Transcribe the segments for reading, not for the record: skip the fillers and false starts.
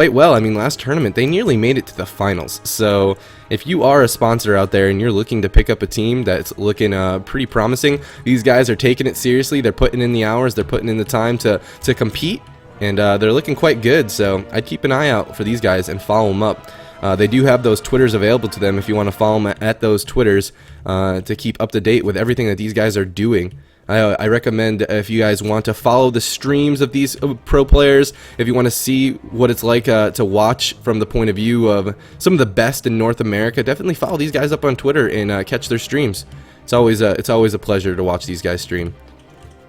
quite well. I mean, last tournament, they nearly made it to the finals. So if you are a sponsor out there and you're looking to pick up a team that's looking pretty promising, these guys are taking it seriously. They're putting in the hours. They're putting in the time to compete. And they're looking quite good. So I'd keep an eye out for these guys and follow them up. They do have those Twitters available to them if you want to follow them at those Twitters to keep up to date with everything that these guys are doing. I recommend if you guys want to follow the streams of these pro players, if you want to see what it's like to watch from the point of view of some of the best in North America, definitely follow these guys up on Twitter and catch their streams. It's always a pleasure to watch these guys stream.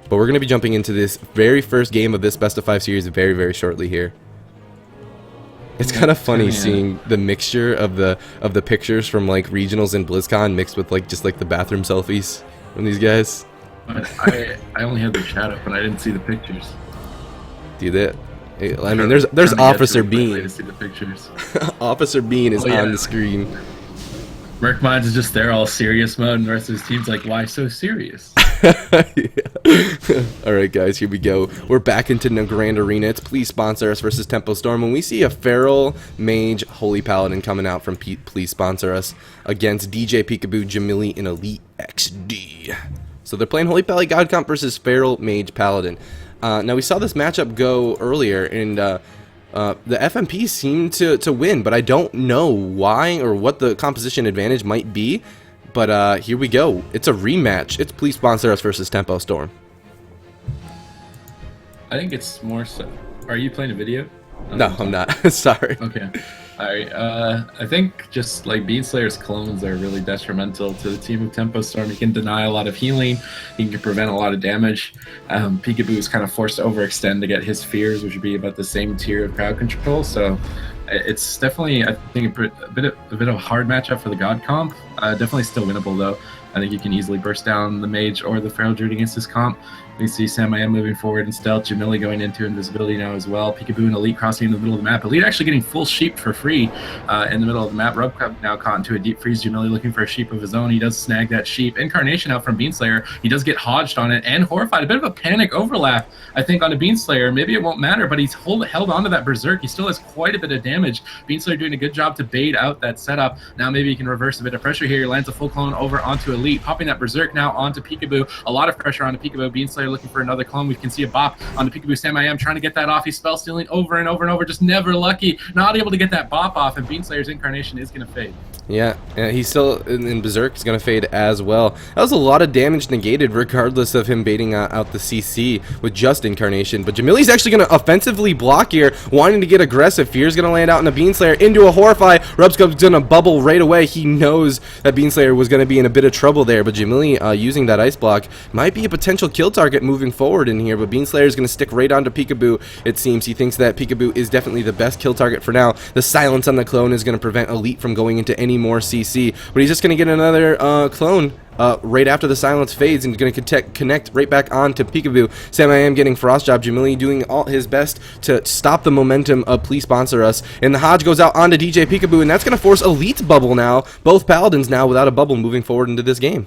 But we're going to be jumping into this very first game of this Best of 5 series very, very shortly here. It's kind of funny seeing the mixture of the pictures from like regionals and BlizzCon mixed with like just like the bathroom selfies from these guys. I only had the chat up and I didn't see the pictures. Do that? I mean, there's Officer Bean. To see the pictures. Officer Bean is on the screen. Merc Minds is just there all serious mode, and the rest of his team's like, why so serious? Alright guys, here we go. We're back into the Grand Arena. It's Please Sponsor Us versus Tempo Storm. And we see a Feral Mage Holy Paladin coming out from Please Sponsor Us against DJ Peekaboo Jamili in Elite XD. So they're playing Holy Pally God Comp versus Feral Mage Paladin. Now we saw this matchup go earlier, and the FMP seemed to win, but I don't know why or what the composition advantage might be. But here we go. It's a rematch. It's Please Sponsor Us versus Tempo Storm. I think it's more so. Are you playing a video? No, I'm not. Sorry. Okay. Alright, I think just like Beanslayer's clones are really detrimental to the team of Tempo Storm. He can deny a lot of healing, he can prevent a lot of damage. Peekaboo is kind of forced to overextend to get his fears, which would be about the same tier of crowd control. So it's definitely, I think, a bit of a hard matchup for the God comp. Definitely still winnable though. I think you can easily burst down the Mage or the Feral Druid against this comp. We see Sam I Am moving forward in stealth, Jamili going into invisibility now as well, Peekaboo and Elite crossing in the middle of the map. Elite actually getting full sheep for free in the middle of the map. Rubcup now caught into a deep freeze, Jamili looking for a sheep of his own. He does snag that sheep. Incarnation out from Beanslayer. He does get hodged on it and horrified. A bit of a panic overlap, I think, on a Beanslayer. Maybe it won't matter, but he's held onto that Berserk. He still has quite a bit of damage. Beanslayer doing a good job to bait out that setup. Now maybe he can reverse a bit of pressure here. He lands a full clone over onto Elite, popping that Berserk now onto Peekaboo. A lot of pressure onto Peekaboo. Beanslayer looking for another clone. We can see a bop on the Peekaboo. Sam I Am trying to get that off. He's spell stealing over and over and over, just never lucky. Not able to get that bop off, and Beanslayer's Incarnation is going to fade. Yeah, he's still in Berserk. Is going to fade as well. That was a lot of damage negated, regardless of him baiting out the CC with just Incarnation. But Jamili's actually going to offensively block here, wanting to get aggressive. Fear's going to land out in a Beanslayer into a Horrify. Rubscub's going to bubble right away. He knows that Beanslayer was going to be in a bit of trouble there, but Jamili using that Ice Block might be a potential kill target moving forward in here. But Beanslayer is going to stick right onto Peekaboo. It seems he thinks that Peekaboo is definitely the best kill target for now. The silence on the clone is going to prevent Elite from going into any more CC, but he's just going to get another clone right after the silence fades, and he's going to connect right back on to Peekaboo. Sam I Am getting Frost Job. Jamili doing all his best to stop the momentum of Please Sponsor Us, and the Hodge goes out onto DJ Peekaboo, and that's going to force Elite's bubble now. Both Paladins now without a bubble moving forward into this game.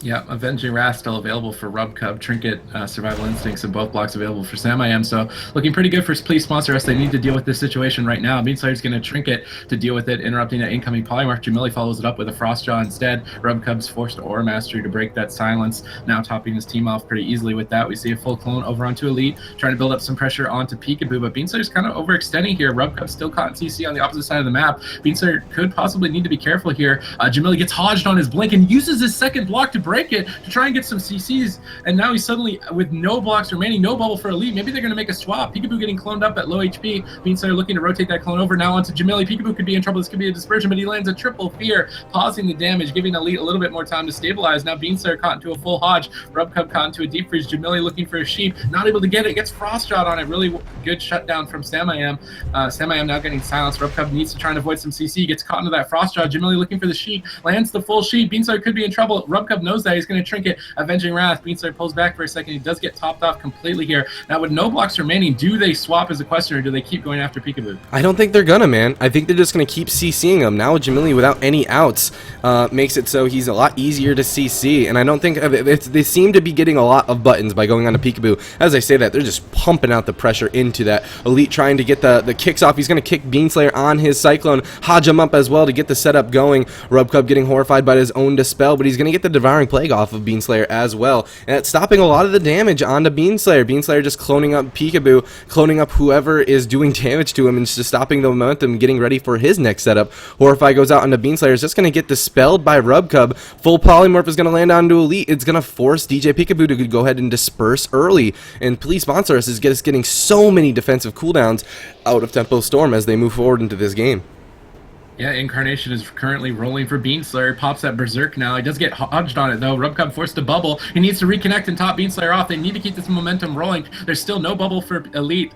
Yeah, Avenging Wrath still available for Rubcub, Trinket, Survival Instincts, and both blocks available for Sam I Am. So looking pretty good for Please Sponsor Us. They need to deal with this situation right now. Beanslayer's going to Trinket to deal with it, interrupting that incoming Polymorph. Jamili follows it up with a Frostjaw instead. Rubcub's forced to Aura Mastery to break that silence, now topping his team off pretty easily with that. We see a full clone over onto Elite, trying to build up some pressure onto Peekaboo, but Beanslayer's kind of overextending here. Rubcub's still caught in CC on the opposite side of the map. Beanslayer could possibly need to be careful here. Jamili gets hodged on his blink and uses his second block to break it, to try and get some CCs, and now he's suddenly with no blocks remaining, no bubble for Elite. Maybe they're going to make a swap. Peekaboo getting cloned up at low HP. Beanslayer looking to rotate that clone over now onto Jamili. Peekaboo could be in trouble. This could be a dispersion, but he lands a triple fear, pausing the damage, giving Elite a little bit more time to stabilize. Now Beanslayer caught into a full Hodge. Rubcub caught into a deep freeze. Jamili looking for a sheep, not able to get it. Gets Frost Shot on it. Really good shutdown from Sam I Am. Sam I Am now getting silenced. Rubcub needs to try and avoid some CC. Gets caught into that Frost Shot. Jamili looking for the sheep, lands the full sheep. Beanslayer could be in trouble. Rubcub knows knows that. He's going to trinket Avenging Wrath. Beanslayer pulls back for a second. He does get topped off completely here. Now, with no blocks remaining, do they swap as a question, or do they keep going after Peekaboo? I don't think they're gonna, man. I think they're just gonna keep CCing him. Now Jamili without any outs makes it so he's a lot easier to CC, and I don't think they seem to be getting a lot of buttons by going on to Peekaboo. As I say that, they're just pumping out the pressure into that. Elite trying to get the kicks off. He's gonna kick Beanslayer on his Cyclone, Hodge him up as well to get the setup going. Rubcub getting horrified by his own Dispel, but he's gonna get the Devouring Plague off of Beanslayer as well, and it's stopping a lot of the damage onto Beanslayer. Beanslayer just cloning up Peekaboo, cloning up whoever is doing damage to him, and just stopping the momentum, getting ready for his next setup. Horrify goes out onto Beanslayer. Is just going to get dispelled by Rubcub. Full Polymorph is going to land onto Elite. It's going to force DJ Peekaboo to go ahead and disperse early. And Please Sponsor Us is just getting so many defensive cooldowns out of Tempo Storm as they move forward into this game. Yeah, Incarnation is currently rolling for Beanslayer. Pops that Berserk now. He does get hodged on it, though. Rubcub forced to bubble. He needs to reconnect and top Beanslayer off. They need to keep this momentum rolling. There's still no bubble for Elite.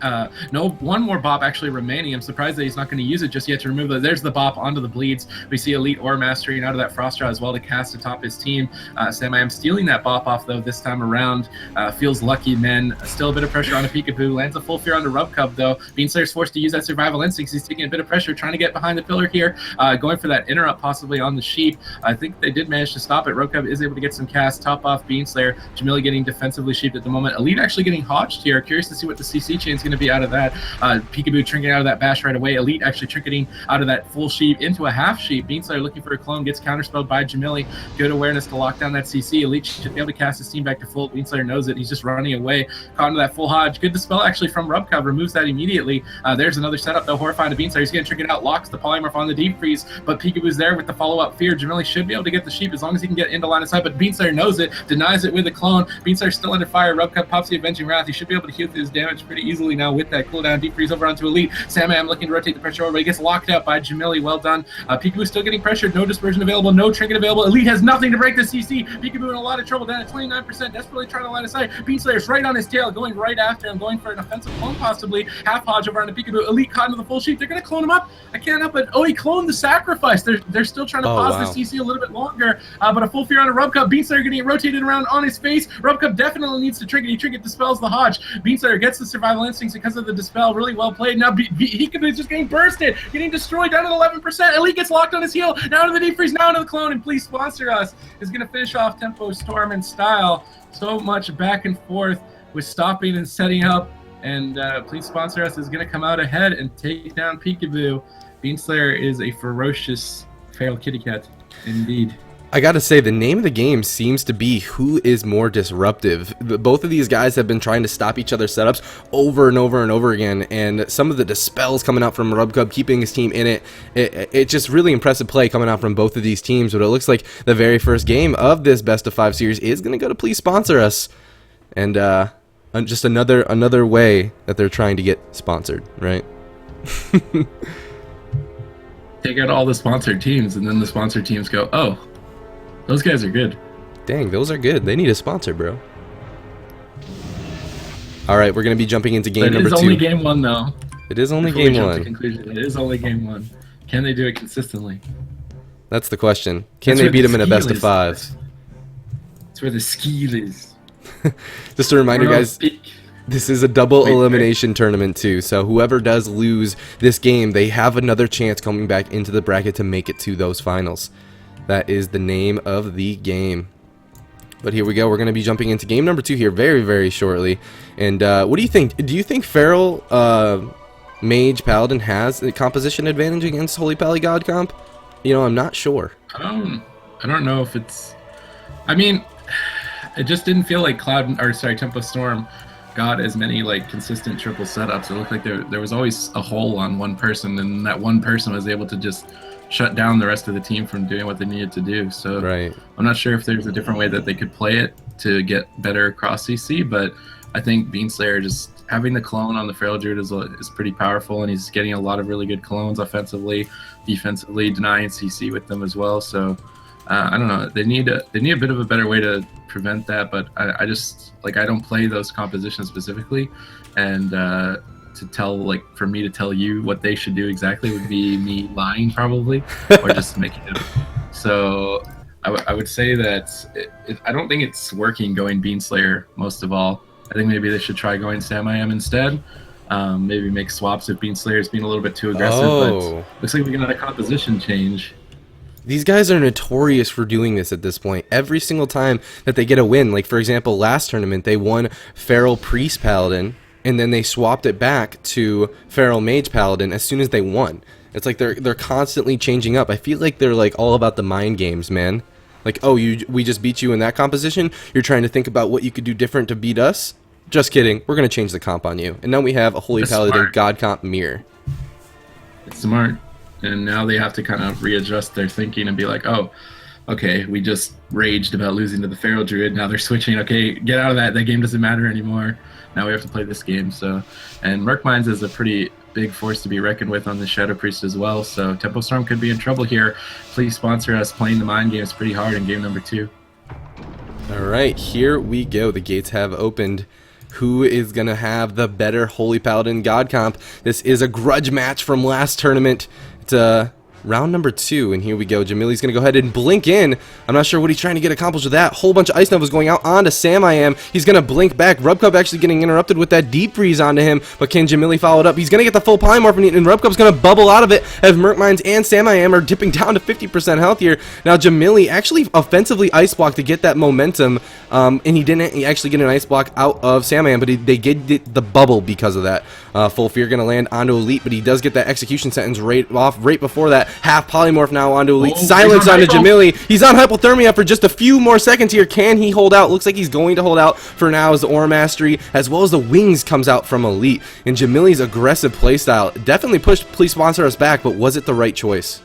One more bop actually remaining. I'm surprised that he's not going to use it just yet to remove it. There's the bop onto the bleeds. We see Elite Ore mastering out of that Frost Draw as well to cast atop his team. Sam I am stealing that bop off, though, this time around. Feels lucky, man. Still a bit of pressure on a Peekaboo. Lands a full fear onto Rubcub, though. Beanslayer's forced to use that survival instinct. He's taking a bit of pressure, trying to get behind the pillar here. Going for that interrupt possibly on the sheep. I think they did manage to stop it. Rubcub is able to get some cast, top off Beanslayer. Jamili getting defensively sheeped at the moment. Elite actually getting hodged here. Curious to see what the CC chain is going to be out of that. Peekaboo trinketing out of that bash right away. Elite actually trinketing out of that full sheep into a half sheep. Beanslayer looking for a clone, gets counterspelled by Jamili. Good awareness to lock down that CC. Elite should be able to cast his team back to full. Beanslayer knows it. He's just running away. Caught into that full hodge. Good dispel actually from Rubcub. Removes that immediately. There's another setup though. Horrifying to Beanslayer. He's getting trinketed out. Locks the polymorph on the deep freeze, but Peekaboo's there with the follow-up fear. Jamili should be able to get the sheep as long as he can get into line of sight, but Beanslayer knows it, denies it with a clone. Beanslayer's still under fire. Rubcub pops the Avenging Wrath. He should be able to heal through his damage pretty easily now with that cooldown. Deep freeze over onto Elite. Sam looking to rotate the pressure over, but he gets locked out by Jamili. Well done. Peekaboo still getting pressured. No dispersion available. No trinket available. Elite has nothing to break the CC. Peekaboo in a lot of trouble, down at 29%. Desperately trying to line of sight. Beanslayer's right on his tail, going right after him, going for an offensive clone possibly. Half hodge over onto Peekaboo. Elite caught into the full sheep. They're going to clone him up. I can't help it. Oh, he cloned the sacrifice. They're still trying to pause the CC a little bit longer, but a full fear on a Rubcub. Beanslayer getting rotated around on his face. Rubcub definitely needs to trinket. He trinket dispels the hodge. Beanslayer gets the survival instincts because of the dispel. Really well played. Now Peekaboo is just getting bursted, getting destroyed down to 11%. Elite gets locked on his heel. Now to the deep freeze. Now to the clone. And Please Sponsor Us is going to finish off Tempo Storm in style. So much back and forth with stopping and setting up. And Please Sponsor Us is going to come out ahead and take down Peekaboo. Beanslayer is a ferocious feral kitty cat, indeed. I gotta say, the name of the game seems to be who is more disruptive. Both of these guys have been trying to stop each other's setups over and over and over again, and some of the dispels coming out from Rubcub, keeping his team in it. It's just really impressive play coming out from both of these teams, but it looks like the very first game of this Best of 5 series is going to go to Please Sponsor Us. And just another way that they're trying to get sponsored, right? Take out all the sponsored teams, and then the sponsored teams go, oh, those guys are good. Dang, those are good. They need a sponsor, bro. All right, we're going to be jumping into game number 2. It is only game 1, though. It is only game 1. It is only game 1. Can they do it consistently? That's the question. Can they beat them in a best of 5? That's where the skill is. Just a reminder, guys, this is a double elimination tournament too, so whoever does lose this game, they have another chance coming back into the bracket to make it to those finals. That is the name of the game. But here we go. We're going to be jumping into game number 2 here very, very shortly. And what do you think? Do you think Feral Mage Paladin has a composition advantage against Holy Pally God comp? You know, I'm not sure. I don't know if it's... I mean, it just didn't feel like Tempo Storm got as many like consistent triple setups. It looked like there was always a hole on one person, and that one person was able to just shut down the rest of the team from doing what they needed to do. So right. I'm not sure if there's a different way that they could play it to get better across CC, but I think Beanslayer just having the clone on the Feral Druid is pretty powerful, and he's getting a lot of really good clones offensively, defensively, denying CC with them as well. So I don't know. They need a bit of a better way to prevent that, but I just I don't play those compositions specifically, and for me to tell you what they should do exactly would be me lying probably, or just making it up. So I would say that I don't think it's working going Beanslayer most of all. I think maybe they should try going Sam I Am instead. Maybe make swaps if Beanslayer's being a little bit too aggressive, but Oh. looks like we're gonna have a composition change. These guys are notorious for doing this at this point. Every single time that they get a win, like for example, last tournament, they won Feral Priest Paladin, and then they swapped it back to Feral Mage Paladin as soon as they won. It's like they're constantly changing up. I feel like they're like all about the mind games, man. Like, oh, we just beat you in that composition. You're trying to think about what you could do different to beat us. Just kidding. We're gonna change the comp on you. And now we have a Holy That's Paladin smart. God comp mirror. It's smart. And now they have to kind of readjust their thinking and be like, oh, okay, we just raged about losing to the Feral Druid. Now they're switching. Okay, get out of that. That game doesn't matter anymore. Now we have to play this game. So, and Merkmines is a pretty big force to be reckoned with on the Shadow Priest as well. So Tempo Storm could be in trouble here. Please sponsor us. Playing the mind games pretty hard in game number 2. All right, here we go. The gates have opened. Who is going to have the better Holy Paladin God comp? This is a grudge match from last tournament. It's round number 2, and here we go. Jamili's going to go ahead and blink in. I'm not sure what he's trying to get accomplished with that. Whole bunch of Ice Novas going out onto Sam I Am. He's going to blink back. Rubcup actually getting interrupted with that Deep Freeze onto him, but can Jamili follow it up? He's going to get the full Polymorph, and Rubcup's going to bubble out of it as Merkmines and Sam I Am are dipping down to 50% health here. Now Jamili actually offensively Ice Block to get that momentum, and he didn't actually get an Ice Block out of Sam I Am, but they get the bubble because of that. Full Fear going to land onto Elite, but he does get that execution sentence right before that. Half Polymorph now onto Elite. Oh, Silence he's on onto hypo. Jamili. He's on hypothermia for just a few more seconds here. Can he hold out? Looks like he's going to hold out for now as the Aura Mastery as well as the Wings comes out from Elite. And Jamili's aggressive playstyle definitely pushed Please Sponsor Us back, but was it the right choice?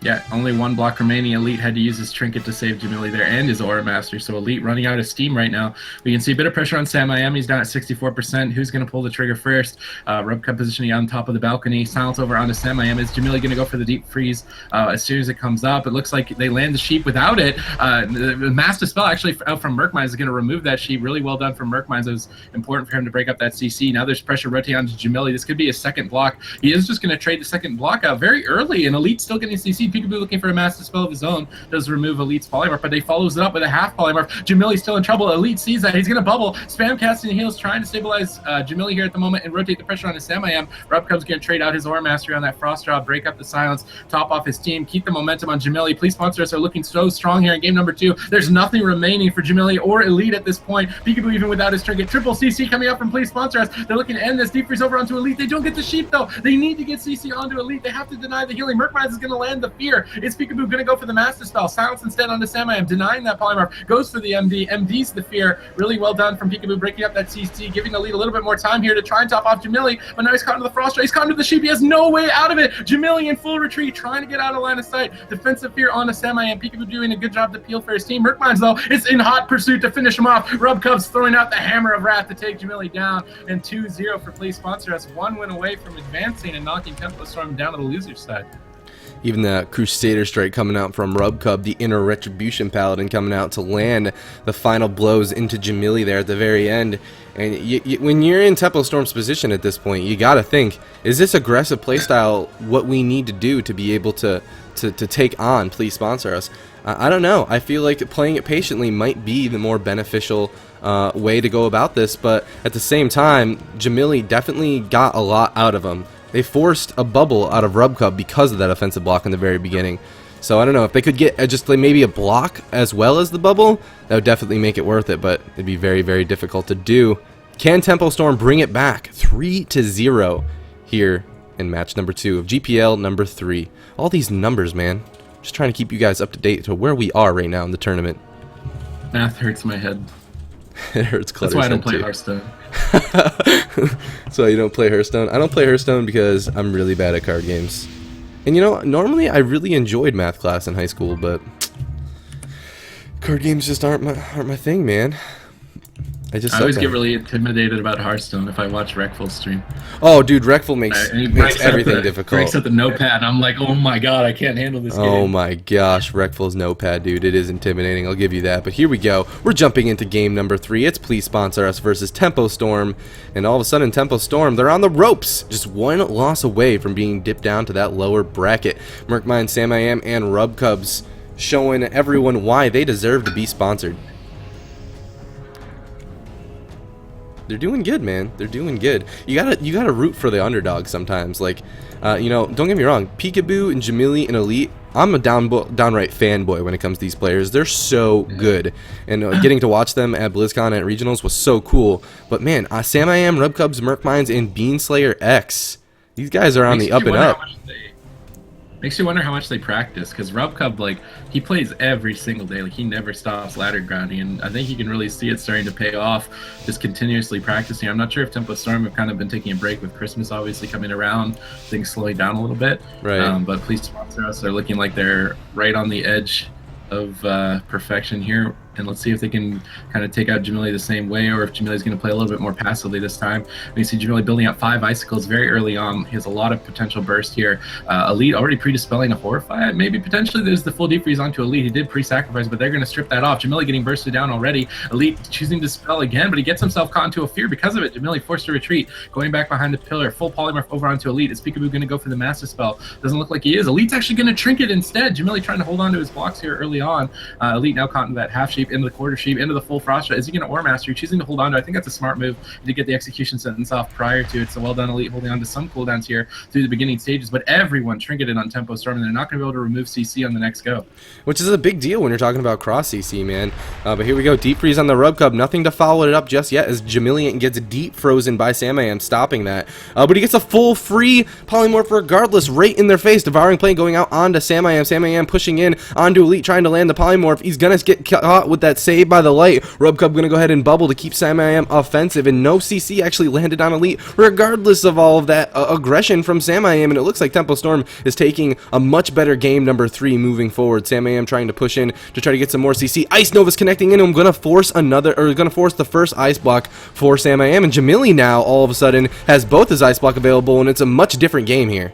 Yeah, only one block remaining. Elite had to use his trinket to save Jamili there and his Aura Master. So Elite running out of steam right now. We can see a bit of pressure on Sam I Am. He's down at 64%. Who's going to pull the trigger first? Rubcup positioning on top of the balcony. Silence over onto Sam I Am. Is Jamili going to go for the Deep Freeze as soon as it comes up? It looks like they land the sheep without it. The Master Spell actually out from Merkmines is going to remove that sheep. Really well done from Merkmines. It was important for him to break up that CC. Now there's pressure rotating onto Jamili. This could be a second block. He is just going to trade the second block out very early, and Elite's still getting CC. Peekaboo looking for a Master Spell of his own. Does remove Elite's Polymorph, but they follows it up with a half Polymorph. Jamili's still in trouble. Elite sees that. He's going to bubble. Spam casting heals, trying to stabilize Jamili here at the moment and rotate the pressure on his Sam I Am. Rubcup's going to trade out his Aura Mastery on that Frost Draw, break up the silence, top off his team, keep the momentum on Jamili. Please sponsor us are looking so strong here in game number 2. There's nothing remaining for Jamili or Elite at this point. Peekaboo even without his trinket. Triple CC coming up from Please Sponsor Us. They're looking to end this. Deep Freeze over onto Elite. They don't get the sheep though. They need to get CC onto Elite. They have to deny the healing. Merkmines is going to land the fear. Is Peekaboo going to go for the Master Spell? Silence instead onto Sam I Am, denying that Polymorph. Goes for the MD. MD's the fear. Really well done from Peekaboo, breaking up that CC, giving Elite a little bit more time here to try and top off Jamili. But now he's caught into the Frost Draw. He's caught into the sheep. He has no way out of it. Jamili in full retreat, trying to get out of line of sight. Defensive fear onto Sam I Am. Peekaboo doing a good job to peel for his team. Merkmines though is in hot pursuit to finish him off. Rubcup's throwing out the hammer of wrath to take Jamili down. And 2-0 for Please Sponsor Us. One win away from advancing and knocking Tempo Storm down to the loser's side. Even the Crusader Strike coming out from Rubcub, the Inner Retribution Paladin coming out to land the final blows into Jamili there at the very end. And when you're in Tempo Storm's position at this point, you gotta think, is this aggressive playstyle what we need to do to be able to take on Please Sponsor Us? I don't know. I feel like playing it patiently might be the more beneficial way to go about this, but at the same time, Jamili definitely got a lot out of him. They forced a bubble out of Rubcub because of that offensive block in the very beginning. So I don't know, if they could get just like maybe a block as well as the bubble, that would definitely make it worth it, but it'd be very, very difficult to do. Can Tempo Storm bring it back 3-0 here in match number 2 of GPL number 3? All these numbers, man. Just trying to keep you guys up to date to where we are right now in the tournament. Math hurts my head. It hurts Clutter's That's why I don't head, play too. Hearthstone. So you don't play Hearthstone? I don't play Hearthstone because I'm really bad at card games. And you know, normally I really enjoyed math class in high school, but card games just aren't my thing, man. I always get really intimidated about Hearthstone if I watch Reckful's stream. Oh, dude, Reckful makes And he breaks everything up difficult. Breaks up the notepad, and I'm like, oh my god, I can't handle this game. Oh my gosh, Reckful's notepad, dude. It is intimidating, I'll give you that. But here we go. We're jumping into game number 3. It's Please Sponsor Us versus Tempo Storm. And all of a sudden, Tempo Storm, they're on the ropes. Just one loss away from being dipped down to that lower bracket. Merkmine, Sam I Am, and Rubcubs showing everyone why they deserve to be sponsored. They're doing good, man. They're doing good. You gotta root for the underdog sometimes. Like, you know, don't get me wrong. Peekaboo and Jamili and Elite, I'm a downright fanboy when it comes to these players. They're so good, and getting to watch them at BlizzCon at regionals was so cool. But man, Sam I Am, Rubcubs, Merkmines, and Beanslayer X, these guys are on the up and up. Makes you wonder how much they practice, because Rubcub, like, he plays every single day. Like, he never stops ladder grinding, and I think you can really see it starting to pay off, just continuously practicing. I'm not sure if Tempo Storm have kind of been taking a break with Christmas obviously coming around, things slowing down a little bit. Right. But please sponsor us. They're looking like they're right on the edge of perfection here, and let's see if they can kind of take out Jamili the same way, or if Jamili's going to play a little bit more passively this time. And you see Jamili building up 5 icicles very early on. He has a lot of potential burst here. Elite already pre-dispelling a Horrify. Maybe potentially there's the full deep freeze onto Elite. He did pre-sacrifice, but they're going to strip that off. Jamili getting bursted down already. Elite choosing to dispel again, but he gets himself caught into a fear because of it. Jamili forced to retreat, going back behind the pillar. Full polymorph over onto Elite. Is Peekaboo going to go for the Master Spell? Doesn't look like he is. Elite's actually going to trinket instead. Jamili trying to hold on to his blocks here early on. Elite now caught into that half sheep, into the quarter sheep, into the full frost. Is he going to Ore Master? Choosing to hold on to. I think that's a smart move. He did get the execution sentence off prior to it, so well done, Elite, holding on to some cooldowns here through the beginning stages. But everyone trinketed on Tempo Storm, and they're not going to be able to remove CC on the next go. Which is a big deal when you're talking about cross CC, man. But here we go. Deep freeze on the Rubcub. Nothing to follow it up just yet as Jamilian gets deep frozen by Sam I Am, stopping that. But he gets a full free polymorph regardless, right in their face. Devouring Plane going out onto Sam I Am. Sam I Am pushing in onto Elite, trying to land the polymorph. He's going to get caught with that save by the light. Rubcub going to go ahead and bubble to keep Sam I Am offensive, and no CC actually landed on Elite regardless of all of that aggression from Sam I Am, and it looks like Tempo Storm is taking a much better game number 3 moving forward. Sam I Am trying to push in to try to get some more CC. Ice Nova's connecting in. I'm going to force the first ice block for Sam I Am, and Jamili now all of a sudden has both his ice block available, and it's a much different game here.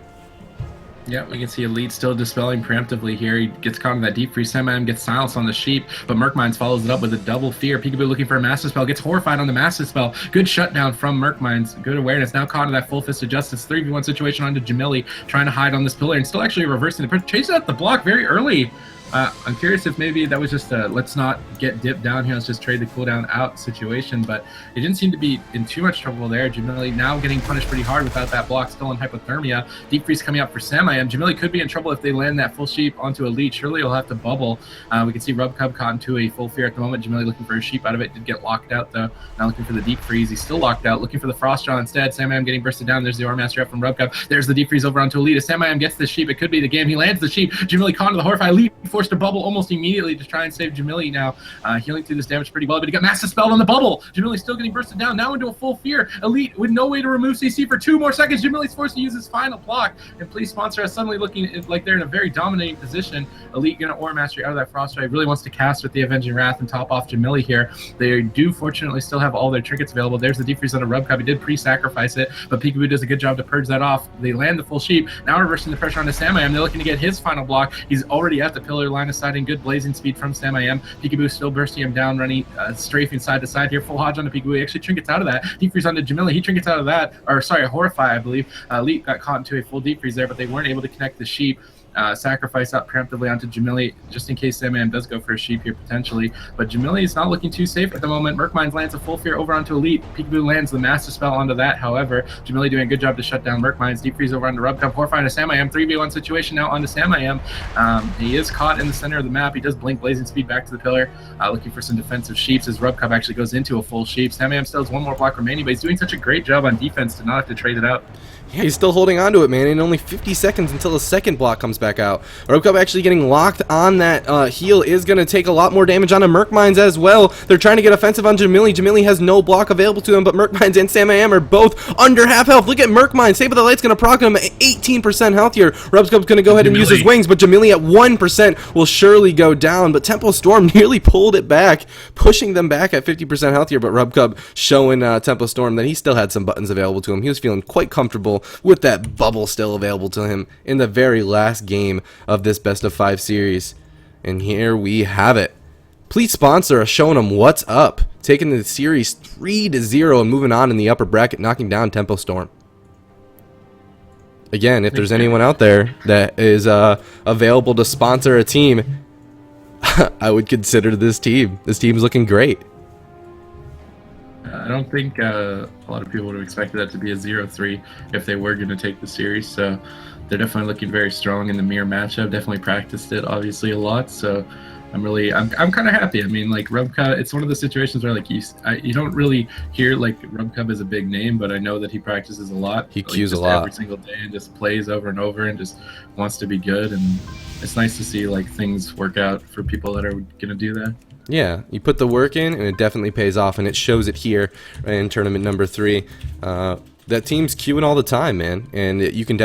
Yeah, we can see Elite still dispelling preemptively here. He gets caught in that deep freeze. Sam I Am gets silenced on the sheep, but Merkmines follows it up with a double fear. Peekaboo looking for a Master Spell, gets horrified on the Master Spell. Good shutdown from Merkmines. Good awareness. Now caught in that full fist of justice. 3v1 situation onto Jamili, trying to hide on this pillar and still actually reversing the pressure. Chasing out the block very early. I'm curious if maybe that was just a let's not get dipped down here, let's just trade the cooldown out situation, but it didn't seem to be in too much trouble there. Jamili now getting punished pretty hard without that block, still in hypothermia. Deep freeze coming up for Sam I Am. Jamili could be in trouble if they land that full sheep onto Elite. Surely he'll have to bubble. We can see Rubcub caught into a full fear at the moment. Jamili looking for a sheep out of it. Did get locked out though. Now looking for the deep freeze. He's still locked out. Looking for the frost draw instead. Sam I Am getting bursted down. There's the Ore Master up from Rubcub. There's the deep freeze over onto Elite. As Sam I Am gets the sheep, it could be the game. He lands the sheep. Jamili caught into the Horrify. Elite forced to bubble almost immediately to try and save Jamili now. Healing through this damage pretty well, but he got Master Spell on the bubble. Jamili still getting bursted down, now into a full fear. Elite with no way to remove CC for 2 more seconds. Jamili's forced to use his final block, and please sponsor us, suddenly looking like they're in a very dominating position. Elite gonna Ore Mastery out of that Frost Drive, really wants to cast with the Avenging Wrath and top off Jamili here. They do fortunately still have all their trinkets available. There's the deep freeze on a Rubcub. He did pre-sacrifice it, but Peekaboo does a good job to purge that off. They land the full sheep, now reversing the pressure onto Sam I Am. They're looking to get his final block. He's already at the pillar line of sight, and good blazing speed from Sam I Am. Peekaboo still bursting him down, running, strafing side to side here. Full Hodge onto Peekaboo. He actually trinkets out of that. Deep freeze onto Jamili. He trinkets out of that. Or sorry, a Horrify, I believe. Elite got caught into a full deep freeze there, but they weren't able to connect the sheep. Sacrifice up preemptively onto Jamili, just in case Sam I Am does go for a sheep here potentially. But Jamili is not looking too safe at the moment. Merkmines lands a full fear over onto Elite. Peekaboo lands the Master Spell onto that. However, Jamili doing a good job to shut down Merkmines. Deep freeze over onto Rubcub. Horrify to Sam I Am. 3v1 situation now onto Sam I Am. He is caught in the center of the map. He does blink blazing speed back to the pillar, looking for some defensive sheeps as Rubcub actually goes into a full sheep. Sam I Am still has 1 more block remaining, but he's doing such a great job on defense to not have to trade it out. Yeah, he's still holding on to it, man, and only 50 seconds until the second block comes back out. Rubcub actually getting locked on that heal is going to take a lot more damage onto Merkmines as well. They're trying to get offensive on Jamili. Jamili has no block available to him, but Merkmines and Sam I Am are both under half health. Look at Merkmines. Save of the Light's going to proc him at 18% health here. Rubcub's going to go ahead and use his wings, but Jamili at 1% will surely go down, but Tempo Storm nearly pulled it back, pushing them back at 50% health here, but Rubcub showing Tempo Storm that he still had some buttons available to him. He was feeling quite comfortable with that bubble still available to him in the very last game of this best of 5 series. And here we have it. Please sponsor us, showing them what's up, taking the series 3-0 and moving on in the upper bracket, knocking down Tempo Storm. Again, if there's anyone out there that is available to sponsor a team, I would consider this team. This team's looking great. I don't think a lot of people would have expected that to be a 0-3 if they were going to take the series. So they're definitely looking very strong in the mirror matchup. Definitely practiced it, obviously, a lot. So I'm kind of happy. I mean, like Rubka, it's one of the situations where like you don't really hear like Rubka is a big name, but I know that he practices a lot. He like, cues a just lot every single day and just plays over and over and just wants to be good. And it's nice to see like things work out for people that are gonna do that. Yeah, you put the work in, and it definitely pays off, and it shows it here in tournament number 3. That team's queuing all the time, man, and you can definitely